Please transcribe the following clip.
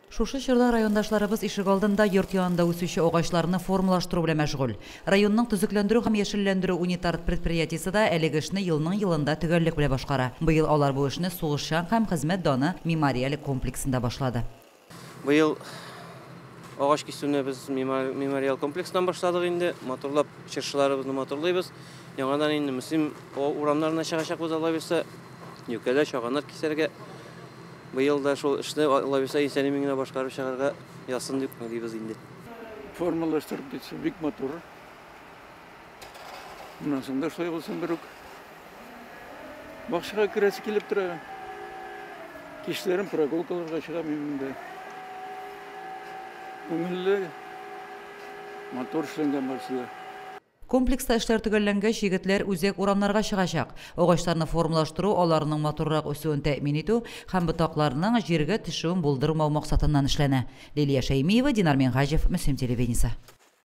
Шушы чорда райондашларыбыз ишек алдында йорт янында үсүчү агачларны формалаштыруу белән мәшгуль. Районның төзекләндерү һәм яшелләндерү унитар предприятиесе да әлеге эшне елның-елында төгәллек белән башкара. Быел алар бу эшне Сугышчан һәм хезмәт даны мемориаль комплексында башлады. Быел агач кисүне без мемориал комплекстан башладык инде. Моторлап чыршыларыбызны моторлыйбыз. Яңадан инде мөсим урамнарына чыгачакбыз алабызса, юкәдә чаганар кисәргә. Быел да шул эшне алабызса исән миңне башкарып чыгарга ясын дип дибез инде. Формалаштырып дитсе бик мотор. Моннан соң да шулай булсын берүк. Бакчага кирәсе килеп тора. Кишләрем прогулкаларга чыгам инде. Күңелле мотор эшләнгән барсы. Комплекста эшләр төгәлләнгәч, егетләр үзәк урамнарга чыгачак. Агачларны формалаштыру, аларның моторрак үсүен тәэмин итү һәм ботакларның җиргә төшүен булдырмау максатыннан эшләнә. Лилия Шәймиева, Динар Менгәҗев, Мөслим телевидениесе.